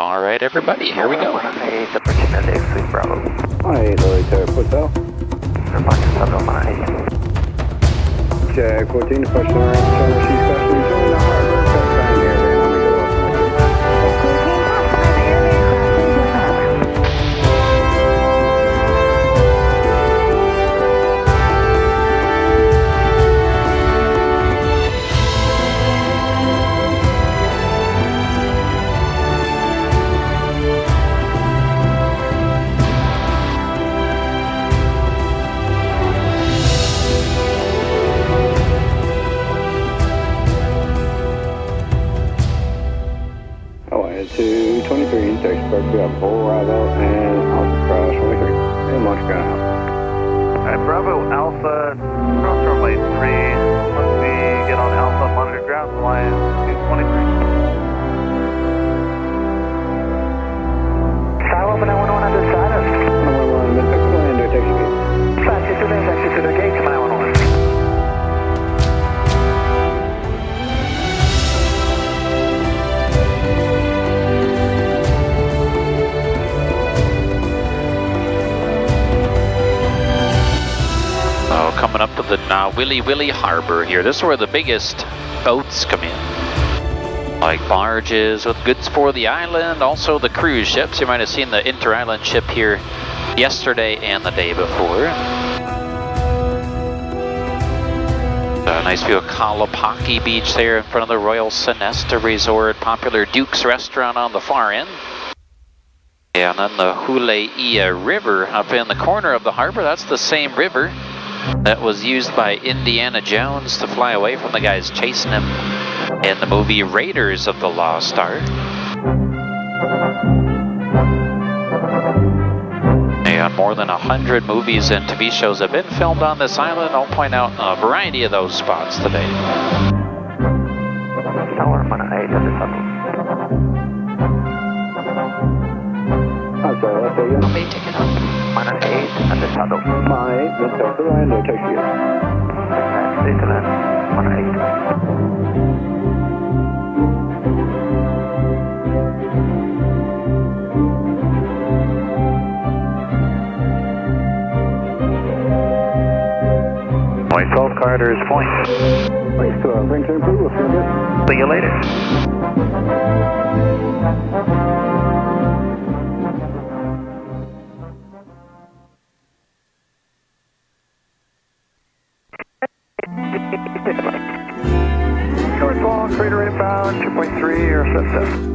All right, everybody, here we go. Check 14, push the right, she's especially join the harbor, touchdown here, man. To 23, Texas, we have full arrival and Alpha Cross 23. And launch ground out. Alright, Bravo Alpha, cross runway 3. Once we get on Alpha, monitor ground line 223. Skyline 911 on the side of 111, Mid Texas Lander, taxi gate. Taxi to the gate to 911. Coming up to the Willy Harbor here. This is where the biggest boats come in. Like barges with goods for the island, also the cruise ships. You might have seen the inter-island ship here yesterday and the day before. A nice view of Kalapaki Beach there in front of the Royal Sonesta Resort, popular Duke's Restaurant on the far end. Yeah, and then the Huleia River up in the corner of the harbor. That's the same river that was used by Indiana Jones to fly away from the guys chasing him in the movie Raiders of the Lost Ark. And more than 100 movies and TV shows have been filmed on this island. I'll point out a variety of those spots today. Tower 8 at the tunnel. I'm sorry, let's say again. May take it up. 8 at the tunnel. My 8, Mid Texas Lander, taxi gate. Stay to land. 12 Carter's Point. Thanks to bring to improve. We'll see you again. See you later. Short long, crater inbound, 2.3 or 7.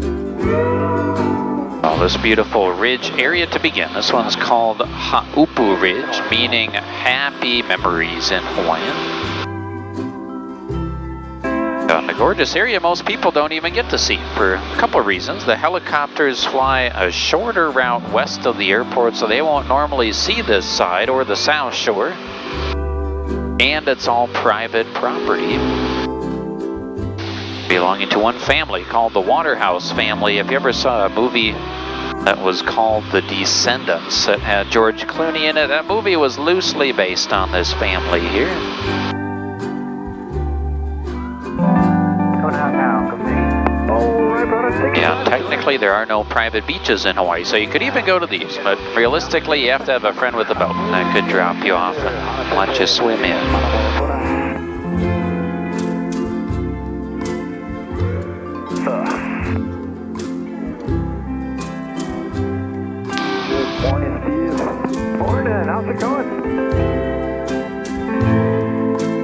Oh, this beautiful ridge area to begin. This one's called Haupu Ridge, meaning happy memories in Hawaiian. And a gorgeous area most people don't even get to see for a couple of reasons. The helicopters fly a shorter route west of the airport, so they won't normally see this side or the south shore. And it's all private property belonging to one family called the Waterhouse family. If you ever saw a movie that was called The Descendants that had George Clooney in it, that movie was loosely based on this family here. Yeah, technically there are no private beaches in Hawaii, so you could even go to these, but realistically you have to have a friend with a boat that could drop you off and let you swim in. Morning, Steve. Morning, how's it going?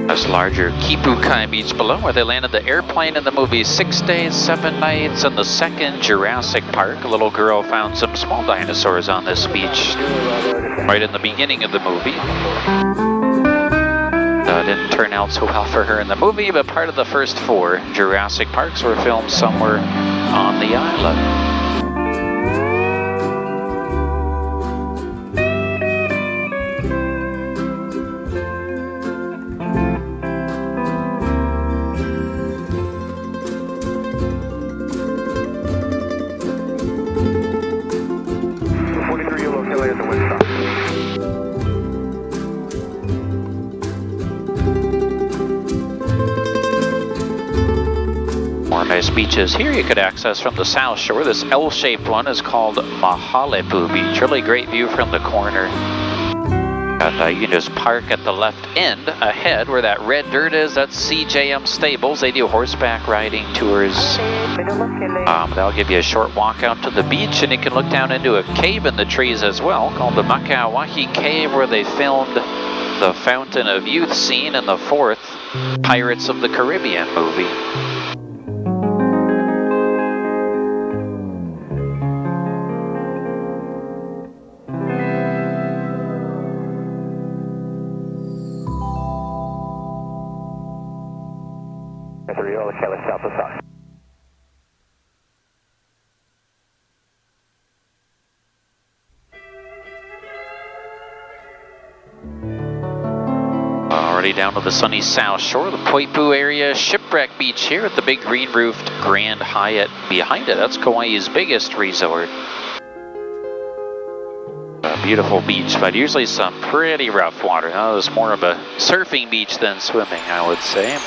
This larger Kipukai Beach below where they landed the airplane in the movie 6 Days, 7 Nights, and the second Jurassic Park. A little girl found some small dinosaurs on this beach right in the beginning of the movie. Didn't turn out so well for her in the movie, but part of the first 4 Jurassic Parks were filmed somewhere on the island. Nice beaches here you could access from the south shore. This L-shaped one is called Mahalepu Beach. Really great view from the corner. And you can just park at the left end ahead where that red dirt is. That's CJM Stables. They do horseback riding tours. That'll give you a short walk out to the beach, and you can look down into a cave in the trees as well called the Makauwahi Cave, where they filmed the Fountain of Youth scene in the 4th Pirates of the Caribbean movie. Already down to the sunny south shore, the Poipu area, Shipwreck Beach here at the big green roofed Grand Hyatt behind it. That's Kauai's biggest resort. A beautiful beach, but usually some pretty rough water. Now, it's more of a surfing beach than swimming, I would say.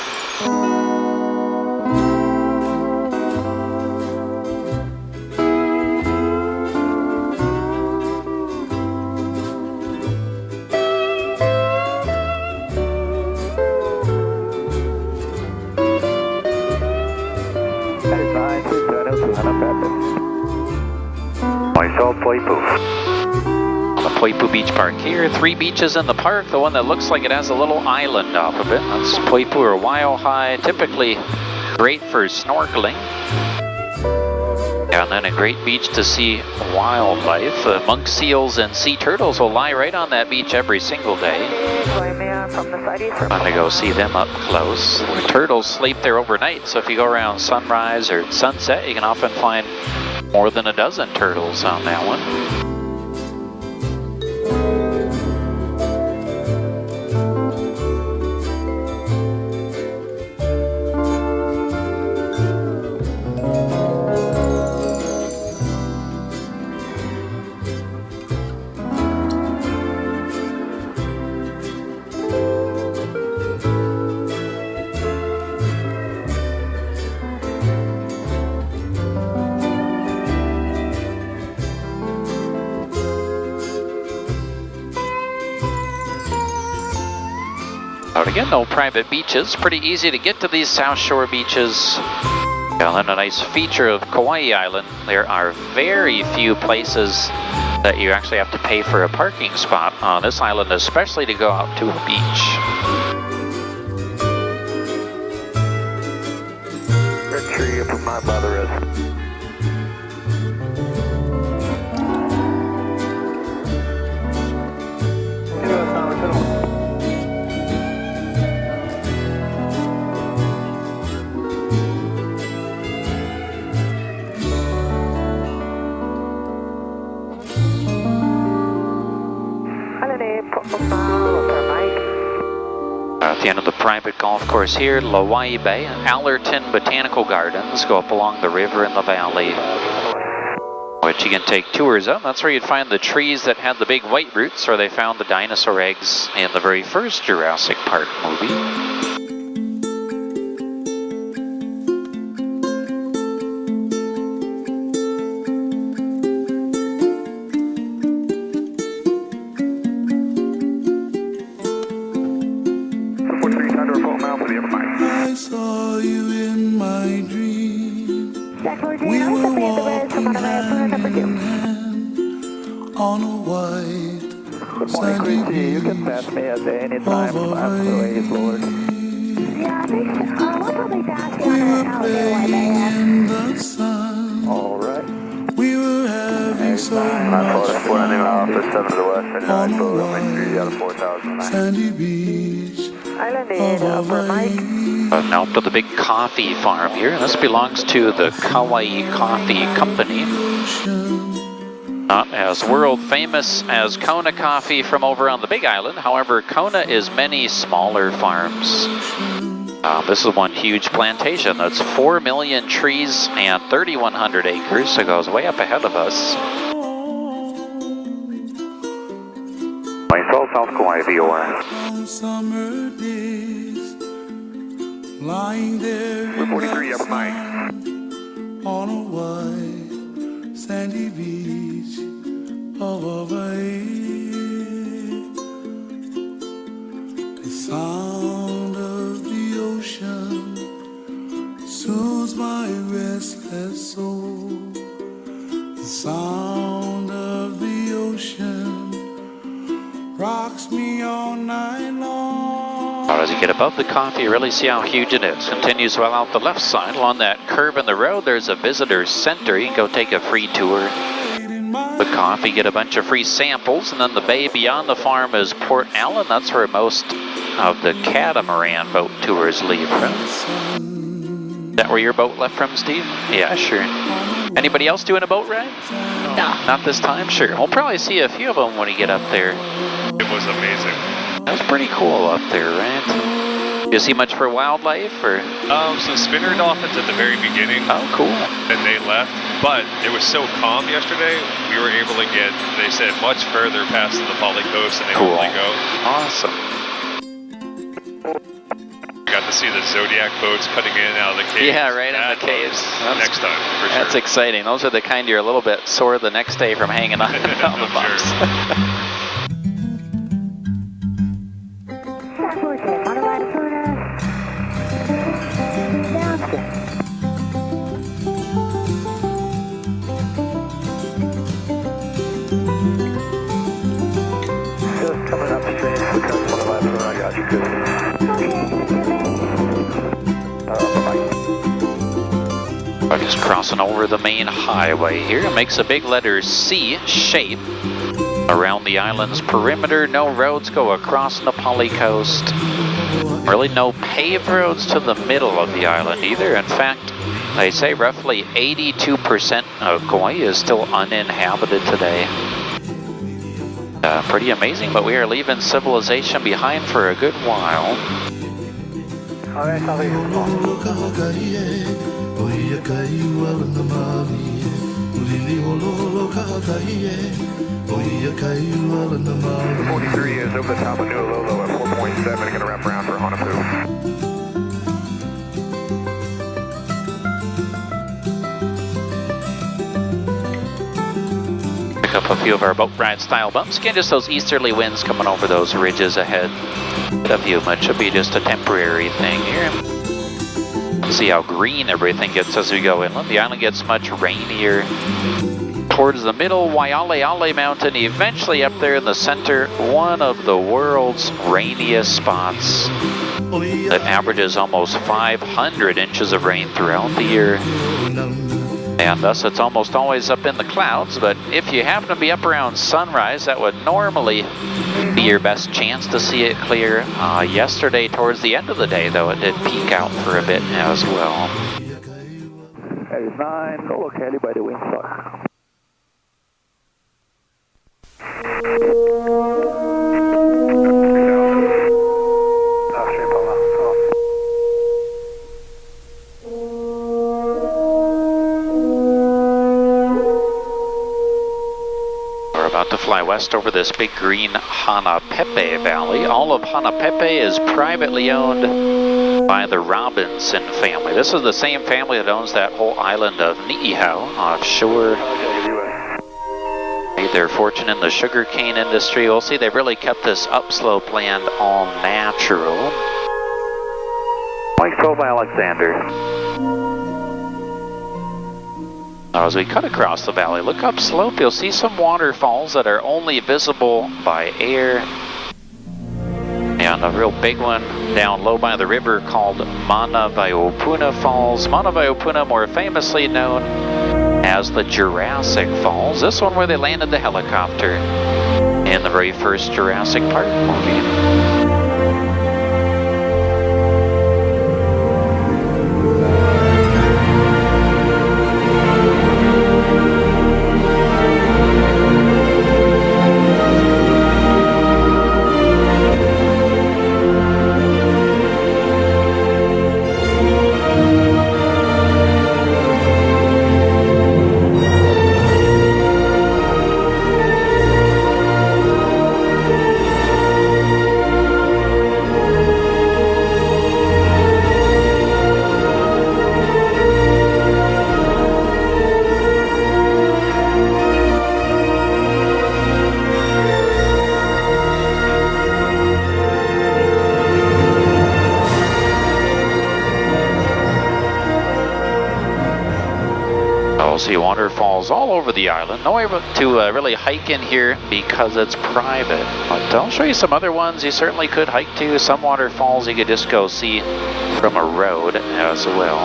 On the Poipu Beach Park here, 3 beaches in the park. The one that looks like it has a little island off of it. That's Poipu or Waiahai, typically great for snorkeling. And then a great beach to see wildlife. Monk seals and sea turtles will lie right on that beach every single day. I'm going to go see them up close. The turtles sleep there overnight, so if you go around sunrise or sunset, you can often find more than a dozen turtles on that one. Again, no private beaches. Pretty easy to get to these South Shore beaches. And then a nice feature of Kauai Island, there are very few places that you actually have to pay for a parking spot on this island, especially to go out to a beach. Red tree up my mother is. At the end of the private golf course here, Lauai Bay, Allerton Botanical Gardens go up along the river in the valley, which you can take tours of. That's where you'd find the trees that had the big white roots, or they found the dinosaur eggs in the very first Jurassic Park movie. I saw you in my dream. We were walking hand in hand on a white sandy beach. You can pass me at any time. I'm the way he's Lord. We were playing in the sun. All right. We were having so much fun on a white sandy beach. Now to the big coffee farm here. This belongs to the Kauai Coffee Company. Not as world famous as Kona coffee from over on the Big Island. However, Kona is many smaller farms. This is one huge plantation. That's 4 million trees and 3,100 acres. So it goes way up ahead of us. South Kauai VOR. Summer days, lying there. 43 up 9. on a white sandy beach of Hawaii. The sound of the ocean soothes my restless soul. The sound of the ocean rocks me all night long. As you get above the coffee, you really see how huge it is. Continues well out the left side. Along that curve in the road, there's a visitor center. You can go take a free tour. The coffee, get a bunch of free samples, and then the bay beyond the farm is Port Allen. That's where most of the catamaran boat tours leave from. Is that where your boat left from, Steve? Yeah, sure. Anybody else doing a boat ride? No. Not this time? Sure. We'll probably see a few of them when you get up there. It was amazing. That was pretty cool up there, right? You see much for wildlife, or? Some spinner dolphins at the very beginning. Oh, cool. And they left, but it was so calm yesterday, we were able to get, they said, much further past the NaPali coast than they normally go. Awesome. We got to see the Zodiac boats cutting in and out of the caves. Yeah, right in the caves. Next time, for sure. That's exciting. Those are the kind you're a little bit sore the next day from hanging on the bumps. Just coming upstream, so come on the left side, I got you good. We're just crossing over the main highway here. It makes a big letter C shape around the island's perimeter. No roads go across NaPali coast. Really no paved roads to the middle of the island either. In fact, they say roughly 82% of Kauai is still uninhabited today. Pretty amazing, but we are leaving civilization behind for a good while. Alright, The 43 is over the top of Nuololo at 4.7, going to wrap around for Honolulu. Pick up a few of our boat ride style bumps. Again, just those easterly winds coming over those ridges ahead. A few, but should be just a temporary thing here. See how green everything gets as we go inland. The island gets much rainier towards the middle. Waialeale Mountain, eventually up there in the center, one of the world's rainiest spots. That averages almost 500 inches of rain throughout the year. And thus it's almost always up in the clouds, but if you happen to be up around sunrise, that would normally be your best chance to see it clear. Yesterday, towards the end of the day, though, it did peak out for a bit as well. That is 9, Lolo Caddy by the Wings Over. About to fly west over this big green Hanapepe Valley. All of Hanapepe is privately owned by the Robinson family. This is the same family that owns that whole island of Niihau offshore. Made their fortune in the sugarcane industry. We'll see they've really kept this upslope land all natural. Mike 12 Alexander. As we cut across the valley, look upslope, you'll see some waterfalls that are only visible by air. And a real big one down low by the river called Manavaiopuna Falls. Manavaiopuna, more famously known as the Jurassic Falls. This one where they landed the helicopter in the very first Jurassic Park movie. see waterfalls all over the island. No way to really hike in here because it's private. But I'll show you some other ones you certainly could hike to. Some waterfalls you could just go see from a road as well.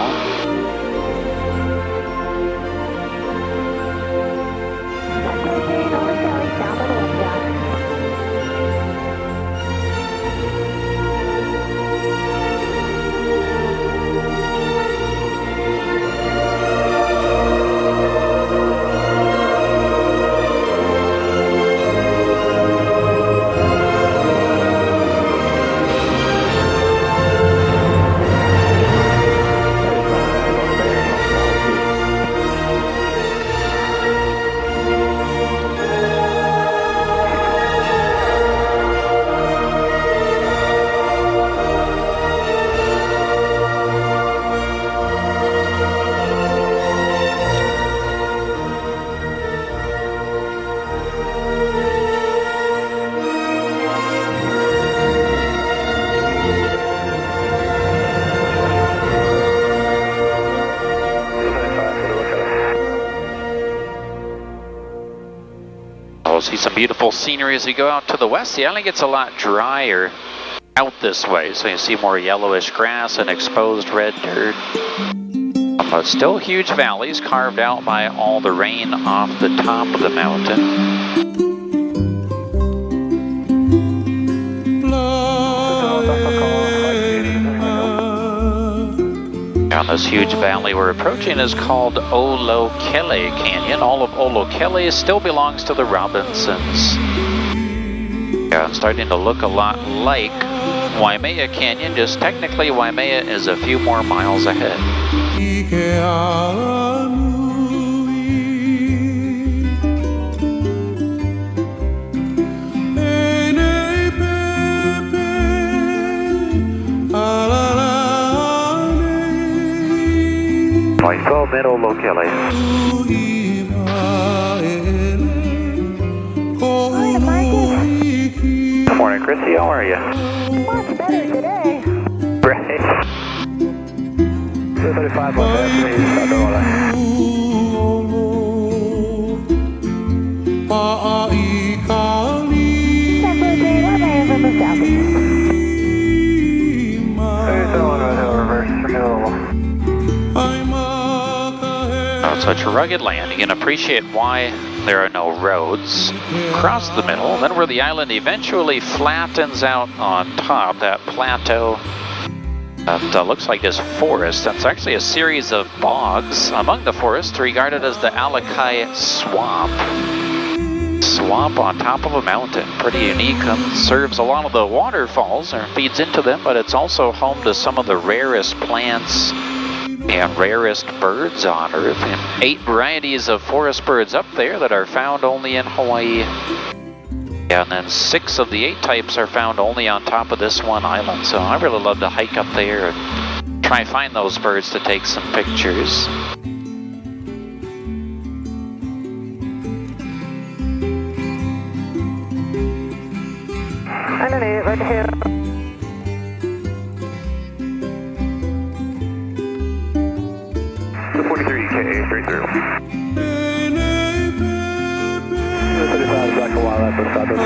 See some beautiful scenery as we go out to the west. The island gets a lot drier out this way, so you see more yellowish grass and exposed red dirt. But still huge valleys carved out by all the rain off the top of the mountain. Down this huge valley we're approaching is called Olokele Canyon. All of Olokele still belongs to the Robinsons. Yeah, it's starting to look a lot like Waimea Canyon, just technically Waimea is a few more miles ahead. Poipu, middle Olokele. Good morning, Chrissy. How are you? Much better today. Right. 235 on that, please. Such a rugged land, you can appreciate why there are no roads across the middle. Then where the island eventually flattens out on top, that plateau that looks like this forest. That's actually a series of bogs among the forest regarded as the Alakai Swamp. Swamp on top of a mountain, pretty unique. Serves a lot of the waterfalls or feeds into them, but it's also home to some of the rarest plants and rarest birds on Earth, and 8 varieties of forest birds up there that are found only in Hawaii. Yeah, and then 6 of the 8 types are found only on top of this one island, so I really love to hike up there and try and find those birds to take some pictures. Hanalei, right ahead. 43K, straight through. 235 Black Kauai, left of Southwest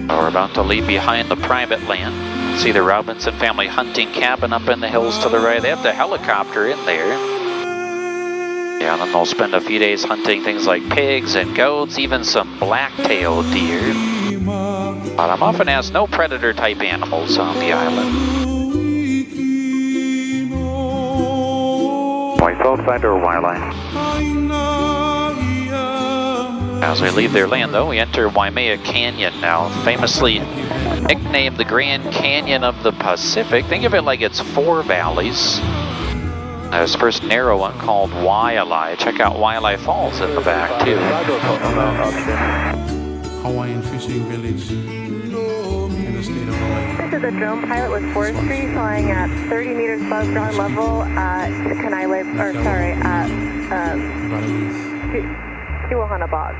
We're about to leave behind the private land. See the Robinson family hunting cabin up in the hills to the right. They have the helicopter in there. Yeah, and then they'll spend a few days hunting things like pigs and goats, even some black-tailed deer. But I'm often asked no predator-type animals on the island. Poipu, side or wireline? As we leave their land, though, we enter Waimea Canyon now, famously nicknamed the Grand Canyon of the Pacific. Think of it like it's 4 valleys. There's first narrow one called Wailai. Check out Wailai Falls in the back, too. Hawaiian fishing village in the state of Hawaii. This is a drone pilot with forestry flying at 30 meters above ground level at Hanalei, or sorry, at to Ohana Bog.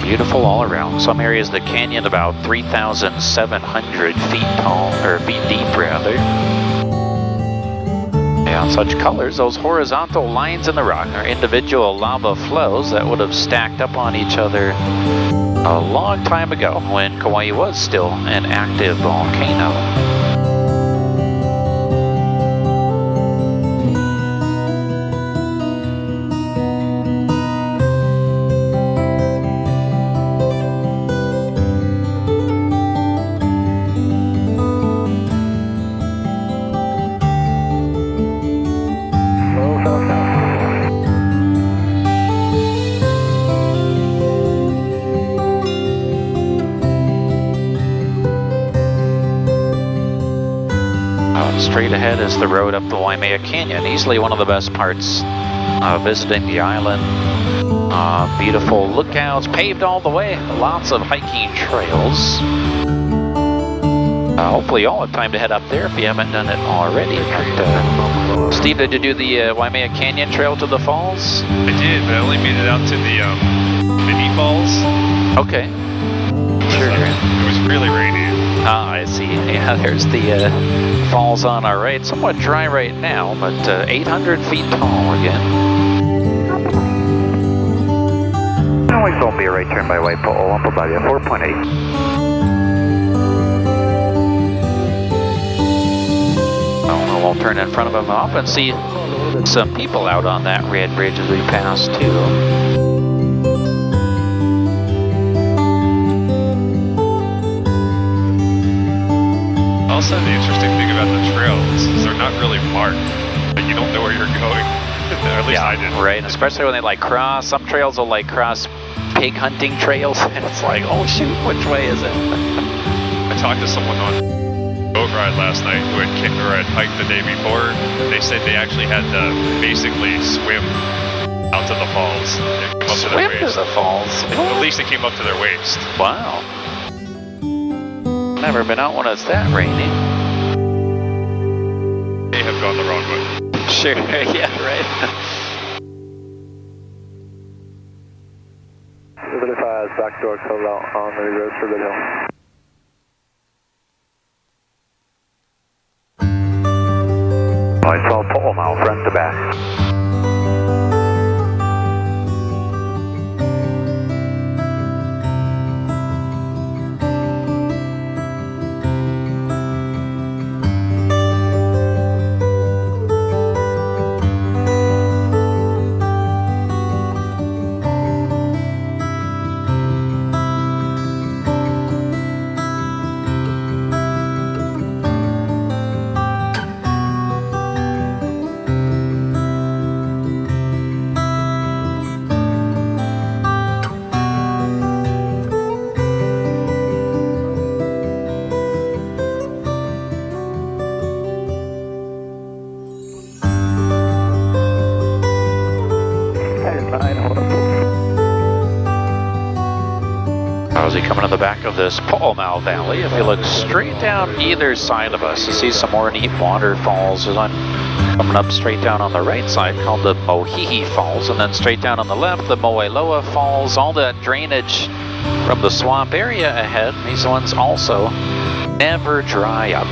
Beautiful all around. Some areas of the canyon about 3,700 feet tall, or feet deep rather. And such colors, those horizontal lines in the rock are individual lava flows that would have stacked up on each other a long time ago when Kauai was still an active volcano. Straight ahead is the road up the Waimea Canyon, easily one of the best parts of visiting the island. Beautiful lookouts, paved all the way, lots of hiking trails. Hopefully you'll have time to head up there if you haven't done it already. But, Steve, did you do the Waimea Canyon Trail to the falls? I did, but I only made it out to the mini falls. Okay. Sure. It was really rainy. Ah, I see. Yeah, there's the falls on our right. Somewhat dry right now, but 800 feet tall again. Always don't be a right turn by Waipo'o, up above you, 4.8. Well, we'll turn in front of them up and see some people out on that red bridge as we pass too. Also, the interesting thing about the trails is they're not really marked. Like, you don't know where you're going. Or at least I didn't. Right, especially when they like cross. Some trails will like cross pig hunting trails, and it's like, oh shoot, which way is it? I talked to someone on boat ride last night who had hiked the day before. They said they actually had to basically swim out to the falls. It came up to their waist. To the falls? At least it came up to their waist. Wow. Never been out when it's that rainy. They have gone the wrong way. Sure, yeah, right. 75 back door closed out on the road for Good Hill. I saw Po'o now, front to back. As we come into the back of this Po'o Valley, if you look straight down either side of us, you see some more neat waterfalls. There's one coming up straight down on the right side called the Mohihi Falls, and then straight down on the left, the Moeloa Falls. All that drainage from the swamp area ahead. These ones also never dry up.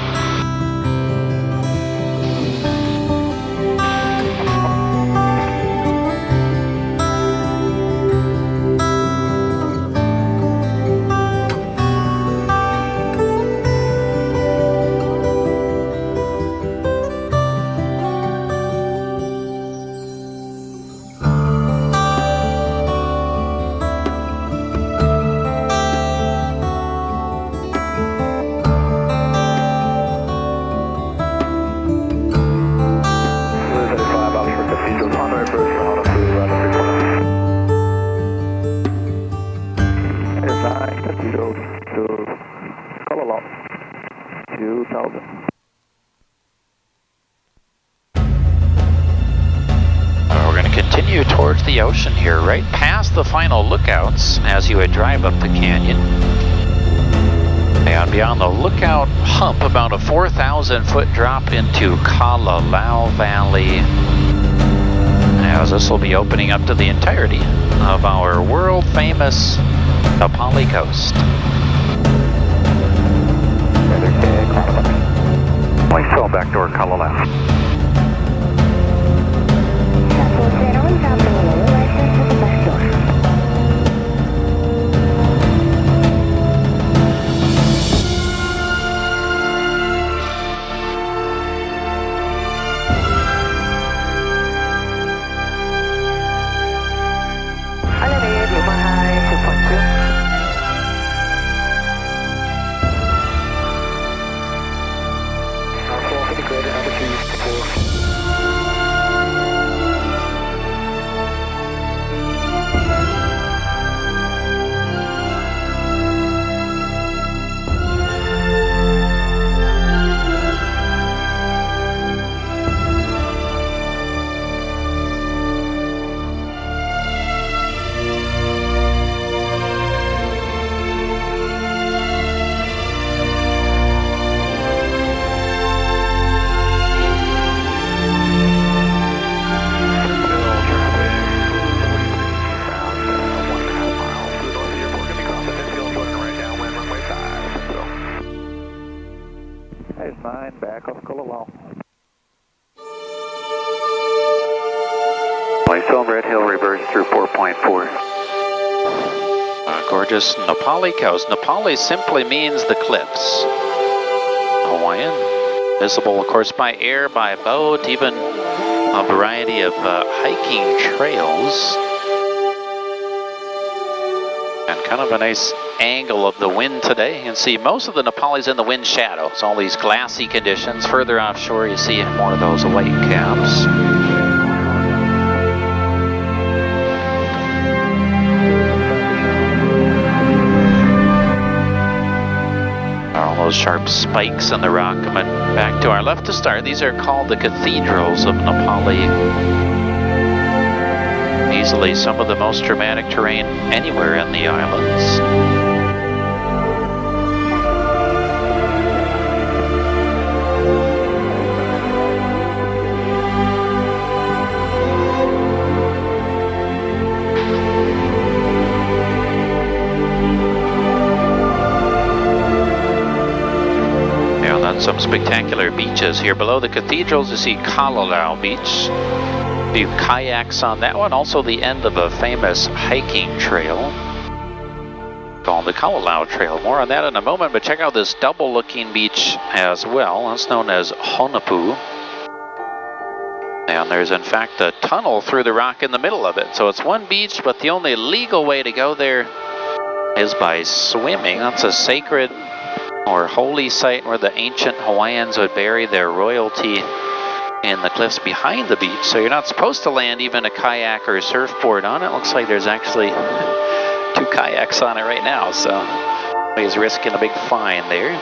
continue towards the ocean here, right past the final lookouts as you would drive up the canyon. And beyond the lookout hump, about a 4,000 foot drop into Kalalau Valley, as this will be opening up to the entirety of our world famous NaPali coast. We saw backdoor Kalalau. Back off Kalalau. I saw Red Hill reverse through 4.4. Gorgeous NaPali coast. NaPali simply means the cliffs. Hawaiian. Visible, of course, by air, by boat, even a variety of hiking trails. And kind of a nice angle of the wind today. You can see most of the NaPali's in the wind shadow. It's all these glassy conditions. Further offshore, you see more of those white caps. All those sharp spikes in the rock coming back to our left to start. These are called the cathedrals of NaPali. Easily some of the most dramatic terrain anywhere in the islands. Yeah, that's some spectacular beaches here. Below the cathedrals, you see Kalalau Beach. A few kayaks on that one, also the end of a famous hiking trail called the Kalalau Trail. More on that in a moment, but check out this double looking beach as well. It's known as Honapu. And there's in fact a tunnel through the rock in the middle of it. So it's one beach, but the only legal way to go there is by swimming. That's a sacred or holy site where the ancient Hawaiians would bury their royalty in the cliffs behind the beach, so you're not supposed to land even a kayak or a surfboard on it. Looks like there's actually 2 kayaks on it right now, so he's risking a big fine there.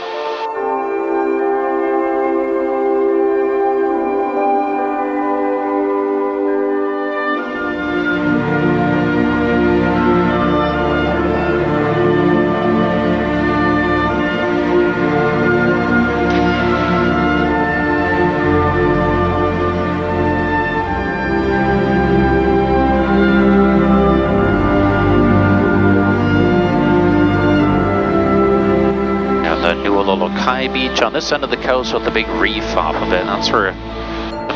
Beach on this end of the coast with a big reef off of it. That's where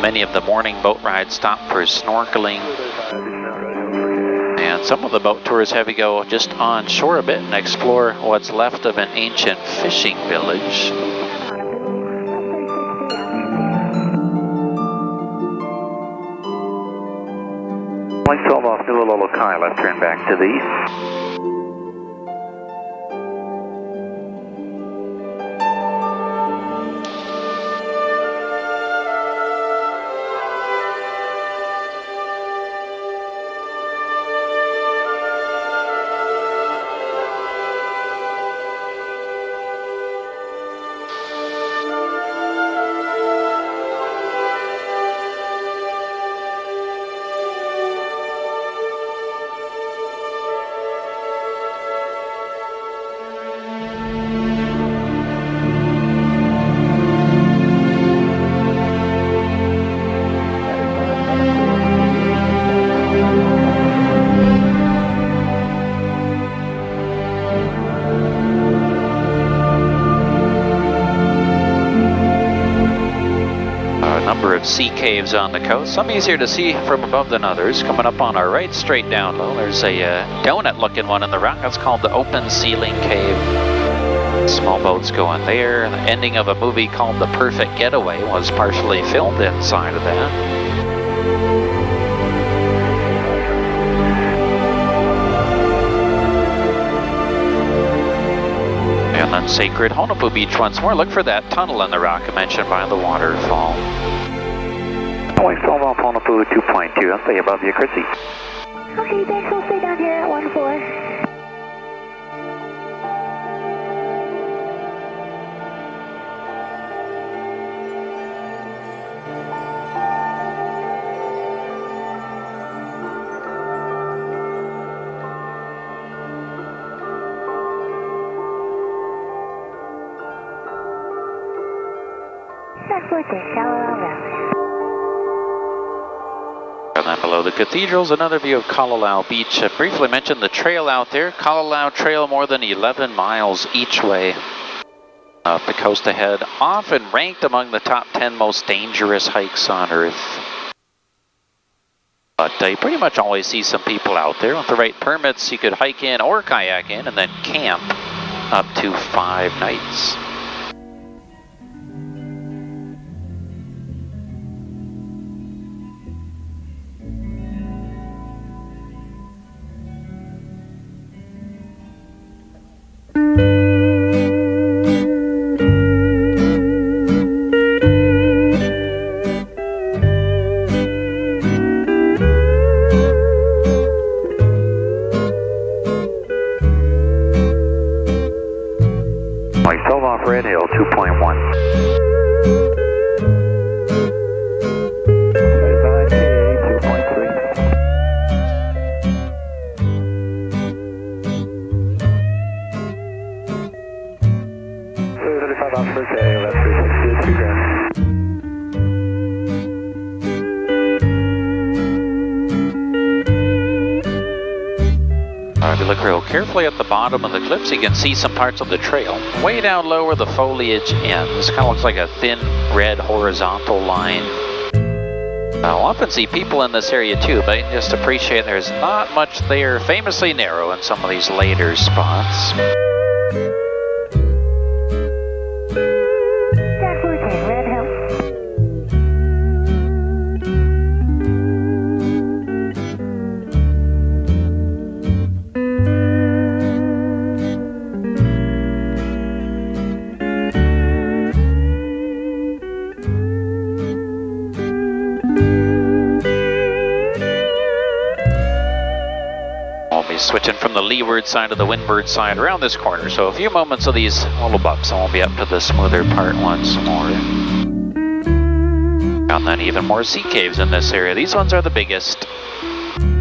many of the morning boat rides stop for snorkeling. And some of the boat tours have you go just on shore a bit and explore what's left of an ancient fishing village. Flight 12 off Nu'ualukai, left turn back to the east. numerous sea caves on the coast, some easier to see from above than others. Coming up on our right, straight down low, there's a donut-looking one in the rock. That's called the Open Ceiling Cave. Small boats going there. The ending of a movie called The Perfect Getaway was partially filmed inside of that. And then sacred Honopu Beach once more. Look for that tunnel in the rock mentioned by the waterfall. Wings Over Kauai 2.2. I'll stay above you, Chrissy. Okay, thanks. We'll stay down here at 14. And then below the cathedrals, another view of Kalalau Beach. I briefly mentioned the trail out there. Kalalau Trail, more than 11 miles each way. Up the coast ahead, often ranked among the top 10 most dangerous hikes on Earth. But you pretty much always see some people out there. With the right permits, you could hike in or kayak in and then camp up to 5 nights. Red Hill 2.1. If you look real carefully at the bottom of the cliffs, you can see some parts of the trail. Way down low where the foliage ends, kind of looks like a thin red horizontal line. I'll often see people in this area too, but just appreciate there's not much there. Famously narrow in some of these later spots. Switching from the leeward side to the windward side around this corner. So a few moments of these little bumps and we'll be up to the smoother part once more. And then even more sea caves in this area. These ones are the biggest.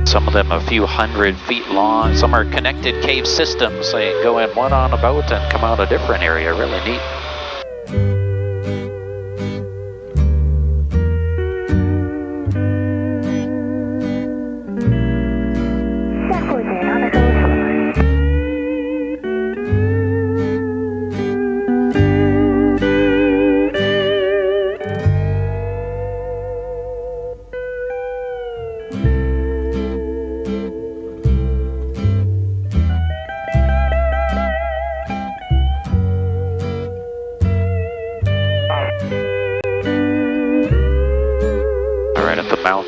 Some of them a few 100 feet long. Some are connected cave systems. They go in one on a boat and come out a different area. Really neat.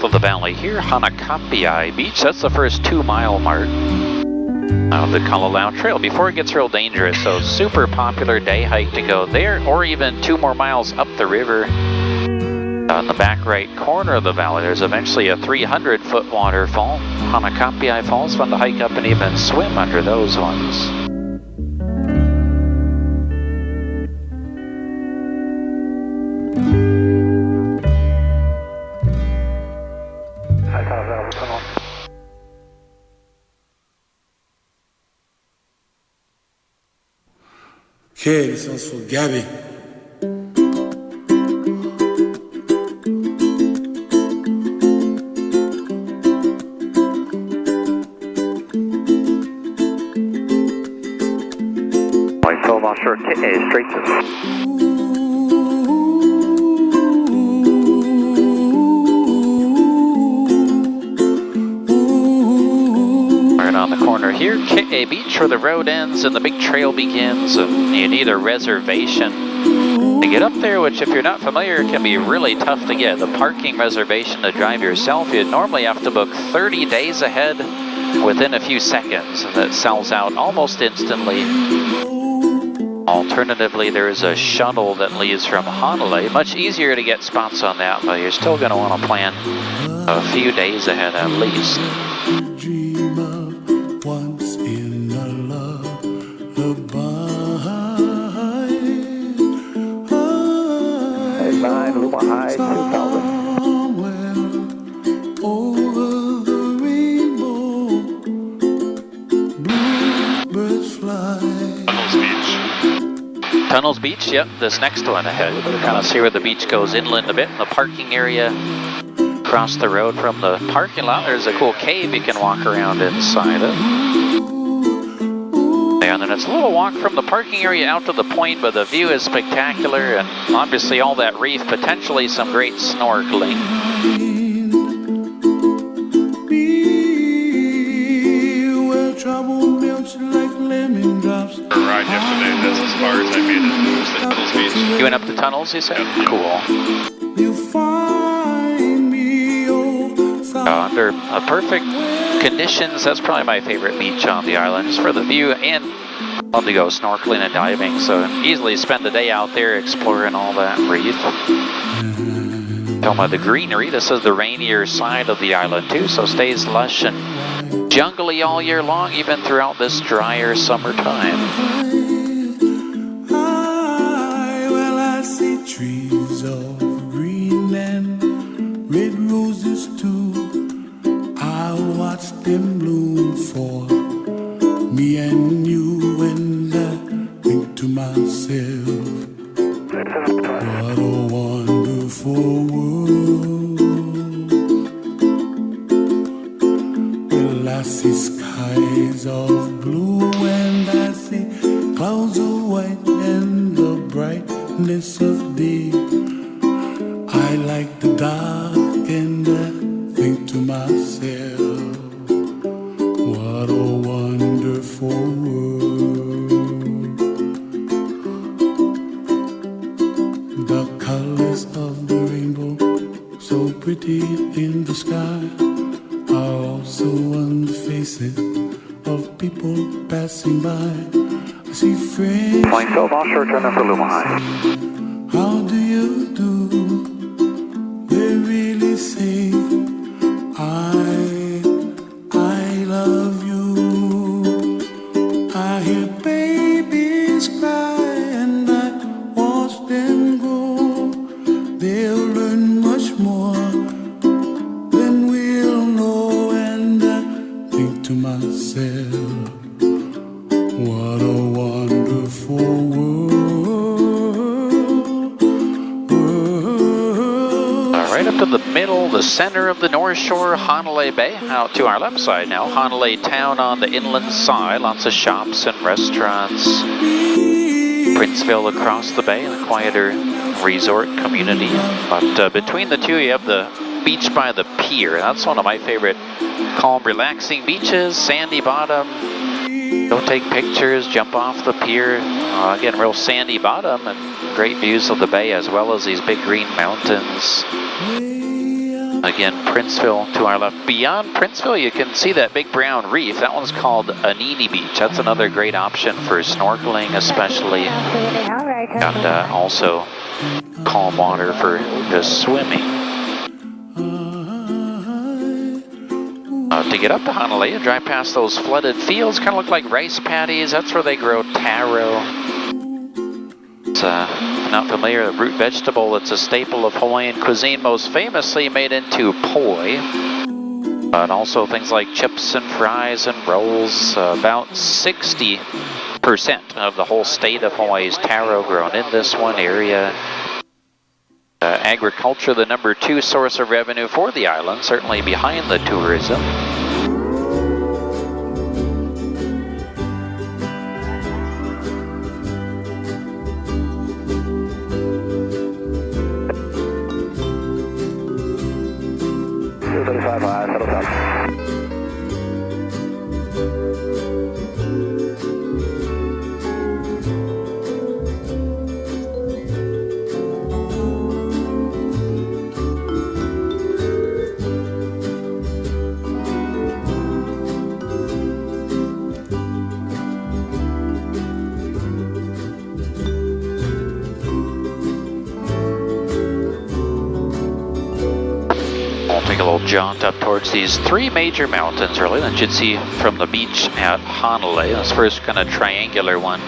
Of the valley here, Hanalei Beach. That's the first 2-mile mark of the Kalalau Trail before it gets real dangerous. So super popular day hike to go there, or even 2 more miles up the river. On the back right corner of the valley, there's eventually a 300-foot waterfall. Hanalei Falls, fun to hike up and even swim under those ones. Okay, this one's for Gabby. Wings Over offshore straight to Around the corner here, Ki'e Beach, where the road ends and the big trail begins, and you need a reservation to get up there, which if you're not familiar can be really tough to get. The parking reservation to drive yourself, you'd normally have to book 30 days ahead within a few seconds, and that sells out almost instantly. Alternatively, there is a shuttle that leaves from Hanalei. Much easier to get spots on that, but you're still going to want to plan a few days ahead at least. Once in a lullaby. 9 Luma High 2000. Somewhere over the rainbow, bluebirds fly. Tunnels Beach. Tunnels Beach, yep, this next one ahead. You kind of see where the beach goes inland a bit in the parking area. Across the road from the parking lot, there's a cool cave you can walk around inside of. And then it's a little walk from the parking area out to the point, but the view is spectacular, and obviously all that reef, potentially some great snorkeling. Where trouble melts like lemon drops. A ride yesterday, that's as far as I made it. It was the Tunnels Beach. You went up the tunnels, you said? Yeah. Cool. You find me, Under perfect conditions, that's probably my favorite beach on the island, just for the view, and love to go snorkeling and diving, so easily spend the day out there exploring all that reef. Talking about the greenery, this is the rainier side of the island too, so stays lush and jungly all year long, even throughout this drier summertime. I see trees of green and red roses too. I watch them bloom for me and you, and I think to myself, what a wonderful world. Well, I see skies of blue and I see clouds of white and the brightness of day. I like the dark and I think to myself, what a wonderful world. The colors of the rainbow, so pretty in the sky, are also on the faces of people passing by. I see friends. Flying south offshore, turn in for Luma High. How do you do? They really say I love you. I hear babies cry and I watch them grow. They'll learn much more than we'll know, and I think to myself, what a wonderful world. Right up to the middle, the center of the North Shore, Hanalei Bay. Out to our left side now, Hanalei town on the inland side. Lots of shops and restaurants. Princeville across the bay, a quieter resort community. But between the two, you have the beach by the pier. That's one of my favorite calm, relaxing beaches. Sandy bottom. Go take pictures, jump off the pier. Again, real sandy bottom and great views of the bay, as well as these big green mountains. Again, Princeville to our left. Beyond Princeville, you can see that big brown reef. That one's called Anini Beach. That's another great option for snorkeling, especially. And also calm water for just swimming. To get up to Hanalei, you drive past those flooded fields, kind of look like rice paddies. That's where they grow taro. It's not familiar, the root vegetable. It's a staple of Hawaiian cuisine, most famously made into poi. But also things like chips and fries and rolls. About 60% of the whole state of Hawaii's taro grown in this one area. Agriculture, the number 2 source of revenue for the island, certainly behind the tourism. jaunt up towards these three major mountains really that you'd see from the beach at Hanalei. This first kind of triangular one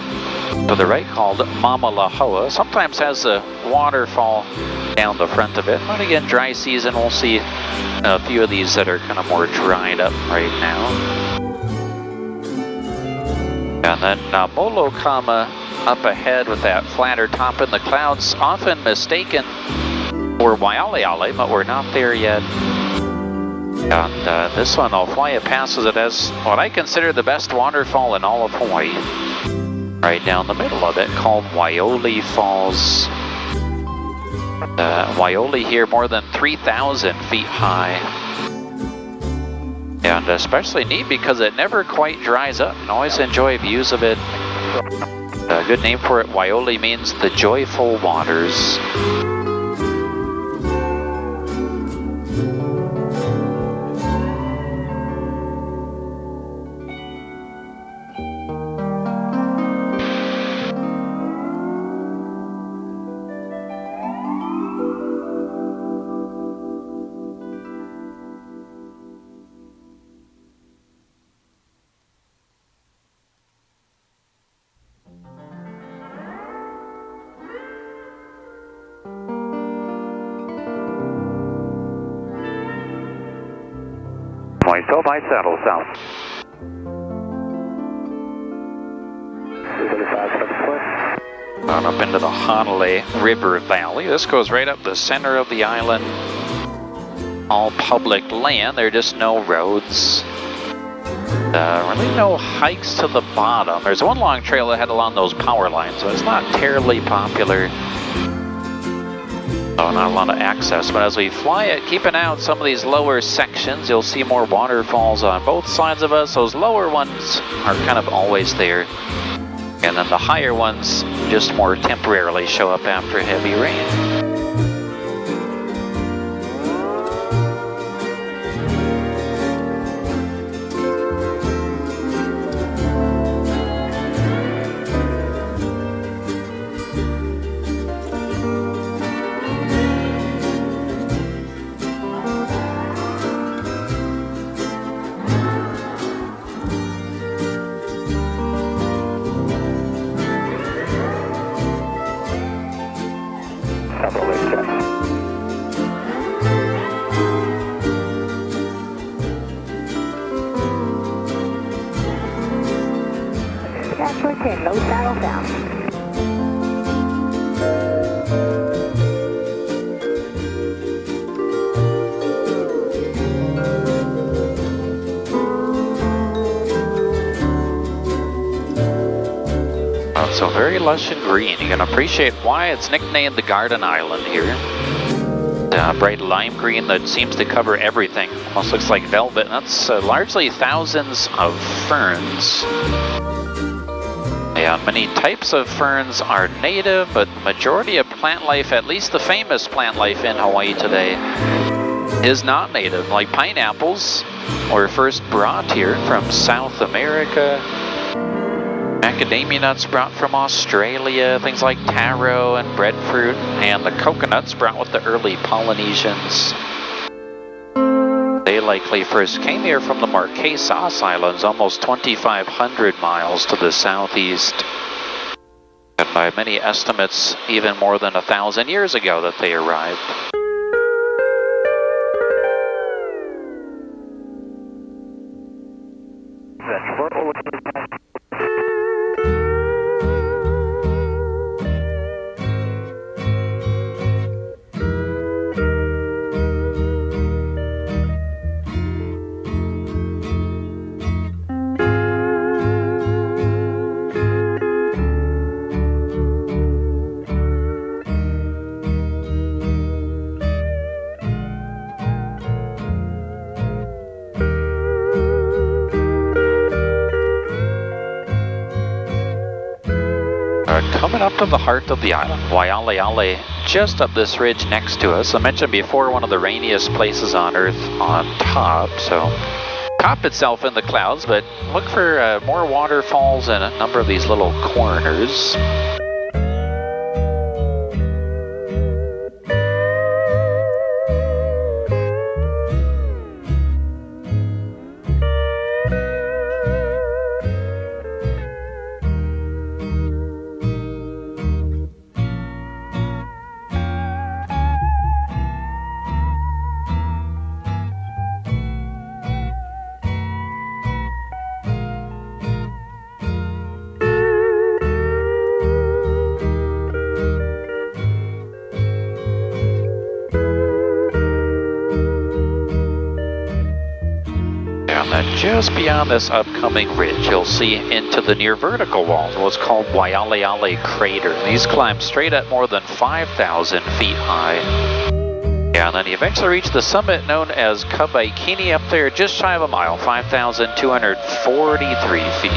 to the right called Mamalahoa. Sometimes has a waterfall down the front of it, but again, dry season, we'll see a few of these that are kind of more dried up right now. And then Molokama up ahead with that flatter top in the clouds, often mistaken for Waialeale, but we're not there yet. And this one, I'll fly it passes it as what I consider the best waterfall in all of Hawaii. Right down the middle of it, called Waiole Falls. Waiole here more than 3,000 feet high. And especially neat because it never quite dries up. You can always enjoy views of it. A good name for it, Waiole, means the joyful waters. Myself, I saddle south. 75 On up into the Hanalei River Valley. This goes right up the center of the island. All public land. There are just no roads. Really no hikes to the bottom. There's one long trail that head along those power lines, so it's not terribly popular. Oh, not a lot of access, but as we fly it, keeping out some of these lower sections, you'll see more waterfalls on both sides of us. Those lower ones are kind of always there. And then the higher ones just more temporarily show up after heavy rain. Low saddle down. So very lush and green. You can appreciate why it's nicknamed the Garden Island here. Bright lime green that seems to cover everything. Almost looks like velvet. That's largely thousands of ferns. Yeah, many types of ferns are native, but the majority of plant life, at least the famous plant life in Hawaii today, is not native. Like pineapples were first brought here from South America. Macadamia nuts brought from Australia, things like taro and breadfruit, and the coconuts brought with the early Polynesians. They likely first came here from the Marquesas Islands, almost 2,500 miles to the southeast. And by many estimates, even more than 1,000 years ago that they arrived. Coming up to the heart of the island, Waialeale, just up this ridge next to us. I mentioned before, one of the rainiest places on Earth on top, so top itself in the clouds, but look for more waterfalls and a number of these little corners. And then just beyond this upcoming ridge, you'll see into the near vertical walls, what's called Waimea crater. These climb straight at more than 5,000 feet high. Yeah, and then you eventually reach the summit known as Kauai up there, just shy of a mile, 5,243 feet.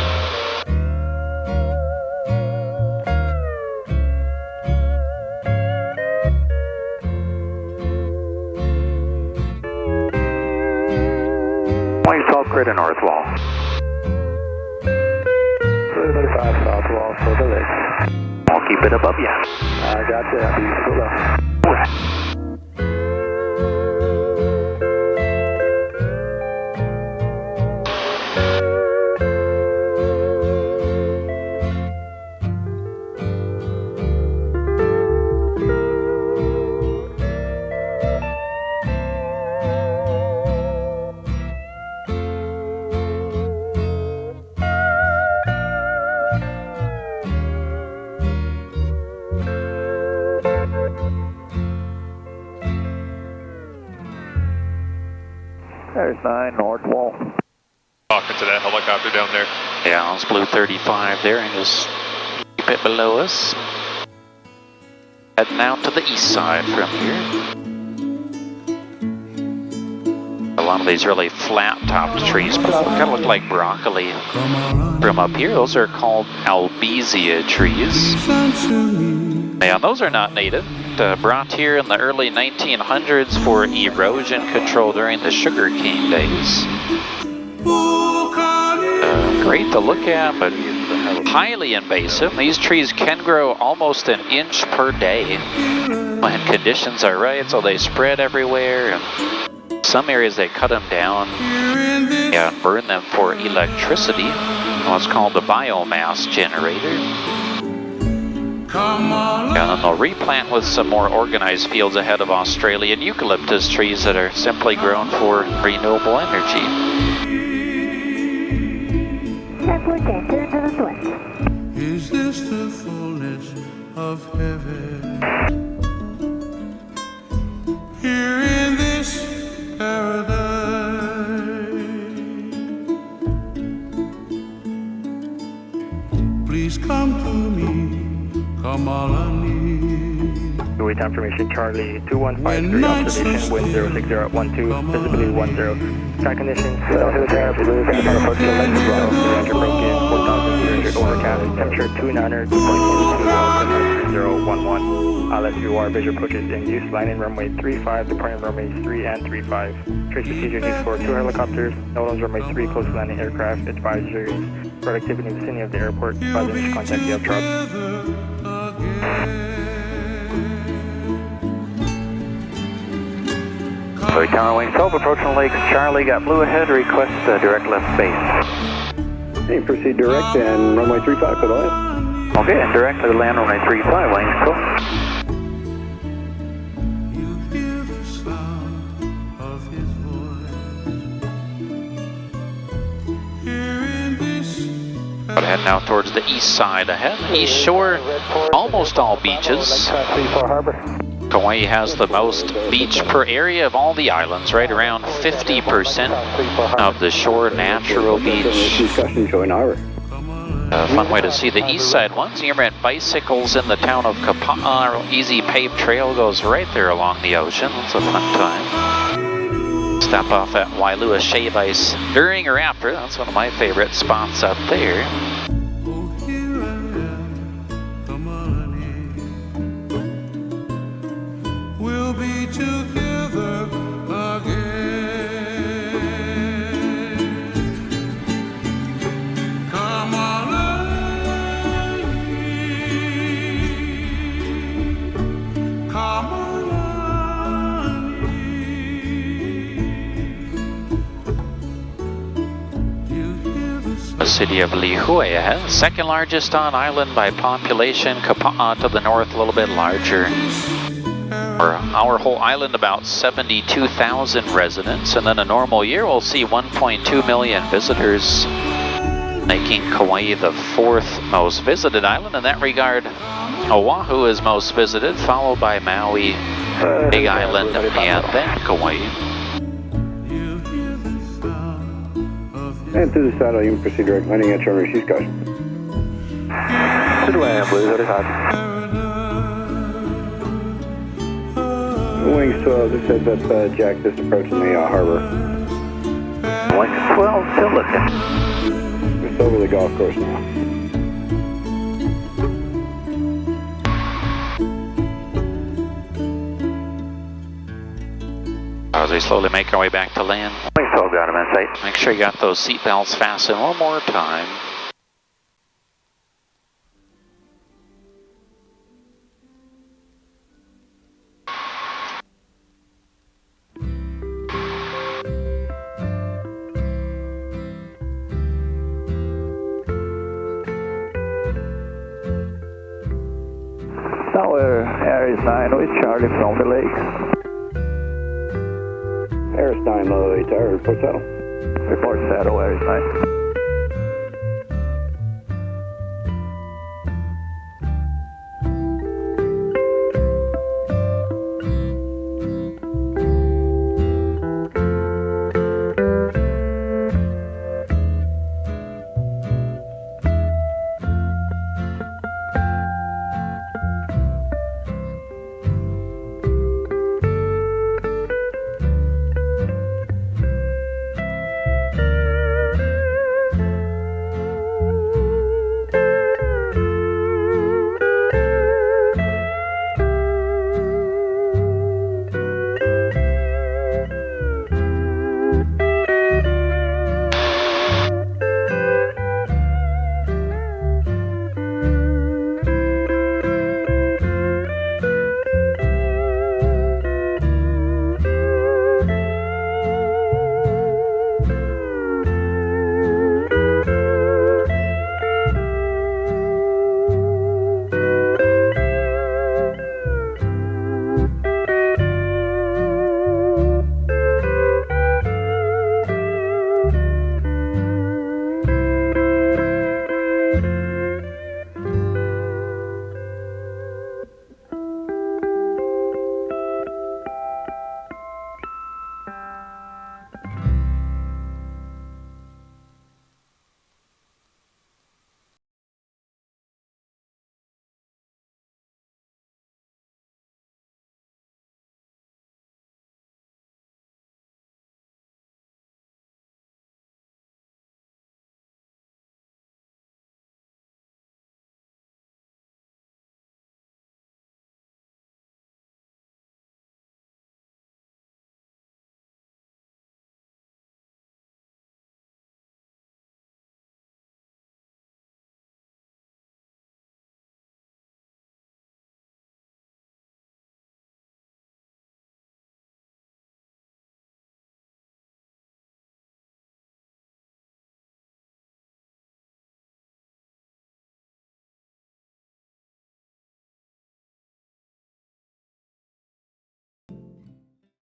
Crater north wall. 35 south wall for the lake. I'll keep it above you. I got that. There's 9 north wall. Talking to that helicopter down there. Yeah, it's Blue 35 there, and just keep it below us. Heading out to the east side from here. A lot of these really flat-topped trees, but kind of look like broccoli. From up here, those are called albizia trees. Yeah, those are not native. Brought here in the early 1900s for erosion control during the sugarcane days. Great to look at, but highly invasive. These trees can grow almost an inch per day when conditions are right, so they spread everywhere. And some areas they cut them down and burn them for electricity, what's called the biomass generator. And then they'll replant with some more organized fields ahead of Australian eucalyptus trees that are simply grown for renewable energy. Is this the fullness of heaven? Here in this paradise, please come to me. Two-way time information, Charlie 2153, observation, wind 060 at 12, visibility 10. Sky conditions, temperature broken, 4,300 overcast, temperature 2,900, 2.211. LSUR visual approaches in use, landing runway 35, departing runways 3 and 35. Trace procedures used for 2 helicopters, Nolan's runway 3, close to landing aircraft, advisories, productivity in the vicinity of the airport, further initial contact the drop. So Tower Wing 12, approaching Lake Charlie, got blue ahead, request direct left base. Hey, proceed direct and runway 35 for the land. Okay, and direct to the land runway 35, Wings 12. You hear the sound of his voice. Here in this But heading out towards the east side ahead. East shore, almost all beaches. Kauai has the most beach per area of all the islands, right around 50% of the shore natural beach. A fun way to see the east side ones. You rent bicycles in the town of Kapa'a. Easy paved trail goes right there along the ocean. It's a fun time. Stop off at Wailua Shave Ice during or after. That's one of my favorite spots up there. oh, here I am, come on in. We'll be together again. Come on in. Come on in. You hear the The city of Lihue, second largest on island by population. Kapa'a to the north, a little bit larger. For our whole island, about 72,000 residents, and then a normal year we'll see 1.2 million visitors, making Kauai the 4th most visited island. In that regard, Oahu is most visited, followed by Maui, Big Island, and then Kauai. You hear the sound And to the saddle, you can proceed direct landing at Charlie She's Caution. To the land, Blue, 35. Wings 12, this heads up Jack, this approaching the harbor. Wings 12, still looking. Just over the golf course now. As we slowly make our way back to land, Wings 12, got him in sight. make sure you got those seat belts fastened one more time. Tower, Air is 9 with Charlie from the lake. Air is 9, low 8 tower, report saddle. Report saddle, Air is 9.